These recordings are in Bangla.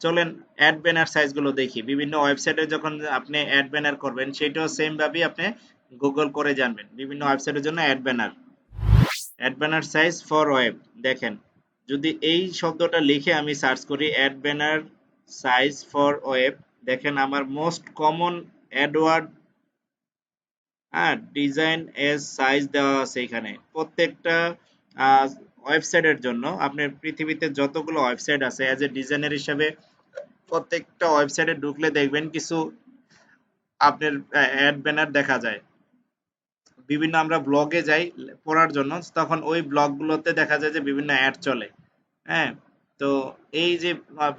চলেন অ্যাড ব্যানার সাইজগুলো দেখি। বিভিন্ন ওয়েবসাইটে যখন আপনি অ্যাড ব্যানার করবেন সেটাও সেম ভাবেই আপনি গুগল করে জানবেন। বিভিন্ন ওয়েবসাইটের জন্য ad banner size for web দেখেন। যদি এই শব্দটা লিখে আমি সার্চ করি ad banner size for web, দেখেন আমার most common AdWord design edge size দেওয়া আছে এখানে। প্রত্যেকটা ওয়েবসাইটের জন্য আপনার পৃথিবীতে যতগুলো ওয়েবসাইট আছে এজ এ ডিজাইনার হিসাবে প্রত্যেকটা ওয়েবসাইটে ঢুকলে দেখবেন কিছু আপনার অ্যাড ব্যানার দেখা যায়। বিভিন্ন আমরা ব্লগে যাই পড়ার জন্য, তখন ওই ব্লগগুলোতে দেখা যায় যে বিভিন্ন অ্যাড চলে। হ্যাঁ, তো এই যে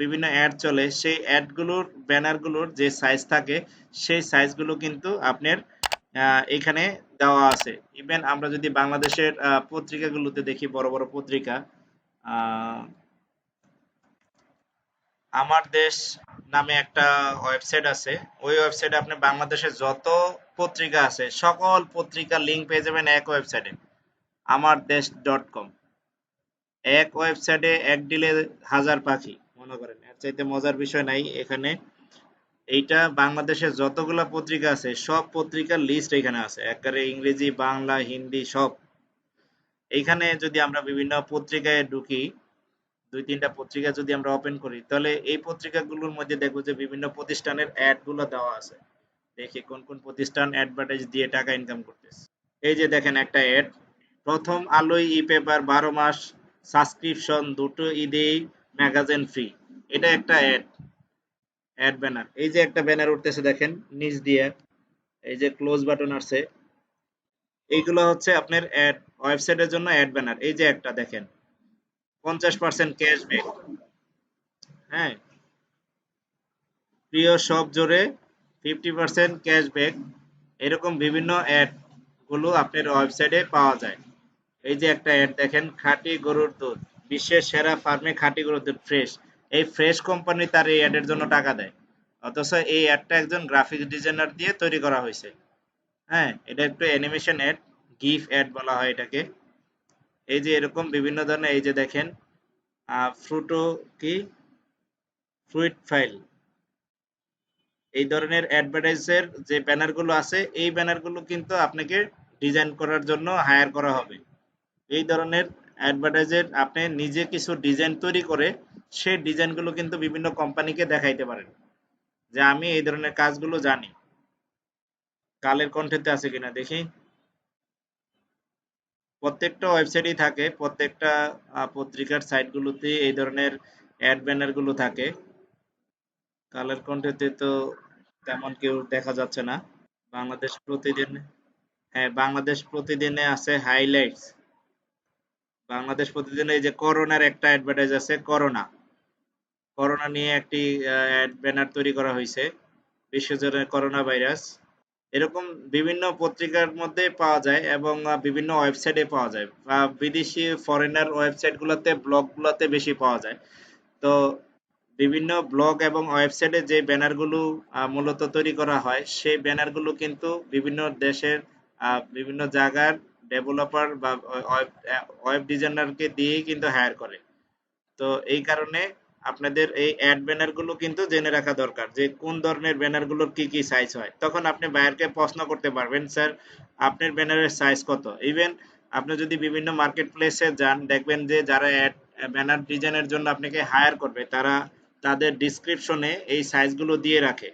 বিভিন্ন অ্যাড চলে সেই অ্যাডগুলোর ব্যানারগুলোর যে সাইজ থাকে সেই সাইজগুলো কিন্তু আপনার এখানে দেওয়া আছে। ইভেন আমরা যদি বাংলাদেশের পত্রিকাগুলোতে দেখি, বড় বড় পত্রিকা, আমার দেশ নামে একটা ওয়েবসাইট আছে। ওই ওয়েবসাইটে আপনি বাংলাদেশের যত পত্রিকা আছে সকল পত্রিকার লিঙ্ক পেয়ে যাবেন এক ওয়েবসাইটে, আমারদেশ.com। এক ওয়েবসাইটে এক ডিলে 1000 পাখি, মনে করেন এর চাইতে মজার বিষয় নাই এখানে। এইটা বাংলাদেশের যতগুলা পত্রিকা আছে সব পত্রিকার লিস্ট এখানে আছে, একবারে ইংরেজি, বাংলা, হিন্দি সব। এইখানে যদি আমরা বিভিন্ন পত্রিকায় ঢুকি, 2-3টা পত্রিকা যদি আমরা ওপেন করি, তাহলে এই পত্রিকাগুলোর মধ্যে দেখবো যে বিভিন্ন প্রতিষ্ঠানের অ্যাড গুলো দেওয়া আছে। দেখি কোন কোন প্রতিষ্ঠান অ্যাডভার্টাইজ দিয়ে টাকা ইনকাম করতেছে। এই যে দেখেন একটা অ্যাড, প্রথম আলোয় ই পেপার 12 মাস সাবস্ক্রিপশন, দুটো ঈদেই ম্যাগাজিন ফ্রি। এটা একটা অ্যাড ব্যানার। এই যে একটা ব্যানার উঠতেছে দেখেন নিচ দিয়ে, এই যে ক্লোজ বাটন আছে, এইগুলো হচ্ছে আপনার অ্যাড ওয়েবসাইটের জন্য অ্যাড ব্যানার। এই যে একটা দেখেন 50% ক্যাশব্যাক, হ্যাঁ, প্রিয় সব জোরে 50% ক্যাশব্যাক। এরকম বিভিন্ন অ্যাড গুলো আপনার ওয়েবসাইটে পাওয়া যায়। এই যে একটা অ্যাড দেখেন, খাঁটি গরুর দুধ, বিশ্বের সেরা ফার্মে খাঁটি গরুর দুধ ফ্রেশ। এই ফ্রেশ কোম্পানি তার এই অ্যাডের জন্য টাকা দেয়, অথচ এই অ্যাডটা একজন গ্রাফিক্স ডিজাইনার দিয়ে তৈরি করা হয়েছে। হ্যাঁ, এটা একটু অ্যানিমেশন অ্যাড, গিফ অ্যাড বলা হয় এটাকে। এই যে এরকম বিভিন্ন ধরনের, এই যে দেখেন ফ্রুটো কি ফ্রুইট ফাইল, এই ধরনের অ্যাডভার্টাইজের যে ব্যানারগুলো আছে এই ব্যানারগুলো কিন্তু আপনাকে ডিজাইন করার জন্য হায়ার করা হবে। এই ধরনের অ্যাডভার্টাইজের আপনি নিজে কিছু ডিজাইন তৈরি করে সেই ডিজাইনগুলো কিন্তু বিভিন্ন কোম্পানিকে দেখাইতে পারেন যে আমি এই ধরনের কাজগুলো জানি। কালের কণ্ঠেতে আছে কিনা দেখি। প্রত্যেকটা ওয়েবসাইটেই থাকে, প্রত্যেকটা পত্রিকার সাইটগুলোতে এই ধরনের অ্যাড ব্যানারগুলো থাকে। কালের কণ্ঠেতে তো তেমন কেউ দেখা যাচ্ছে না। বাংলাদেশ প্রতিদিন, হ্যাঁ বাংলাদেশ প্রতিদিনে আছে হাইলাইটস। বাংলাদেশ প্রতিদিনে এই যে করোনার একটা অ্যাডভার্টাইজ আছে, করোনা নিয়ে একটি অ্যাড ব্যানার তৈরি করা হয়েছে, বিশ্বজুড়ে করোনা ভাইরাস। এরকম বিভিন্ন পত্রিকার মধ্যে পাওয়া যায় এবং বিভিন্ন ওয়েবসাইটে পাওয়া যায়, বা বিদেশি ফরেনার ওয়েবসাইটগুলোতে, ব্লগগুলোতে বেশি পাওয়া যায়। তো বিভিন্ন ব্লগ এবং ওয়েবসাইটে যে ব্যানারগুলো মূলত তৈরি করা হয় সেই ব্যানারগুলো কিন্তু বিভিন্ন দেশের বিভিন্ন জায়গার ডেভেলপার বা ওয়েব ডিজাইনারকে দিয়েই কিন্তু হায়ার করে। তো এই কারণে আপনাদের এই অ্যাড ব্যানারগুলো কিন্তু জেনে রাখা দরকার যে কোন ধরনের ব্যানারগুলোর কি কি সাইজ হয়। তখন আপনি বায়ারকে প্রশ্ন করতে পারবেন, স্যার আপনার ব্যানারের সাইজ কত। ইভেন আপনি যদি বিভিন্ন মার্কেট প্লেসে যান, দেখবেন যে যারা অ্যাড ব্যানার ডিজাইনের জন্য আপনাকে হায়ার করবে তারা তাদের ডিসক্রিপশনে এই সাইজগুলো দিয়ে রাখে।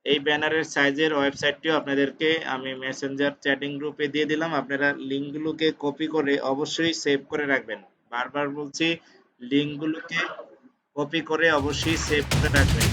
এই ব্যানারের সাইজের ওয়েবসাইটটিও আপনাদেরকে আমি মেসেঞ্জার চ্যাটিং গ্রুপে দিয়ে দিলাম। আপনারা লিঙ্কগুলোকে কপি করে অবশ্যই সেভ করে রাখবেন। বারবার বলছি, লিঙ্কগুলোকে কপি করে অবশ্যই সেভ করে রাখবেন।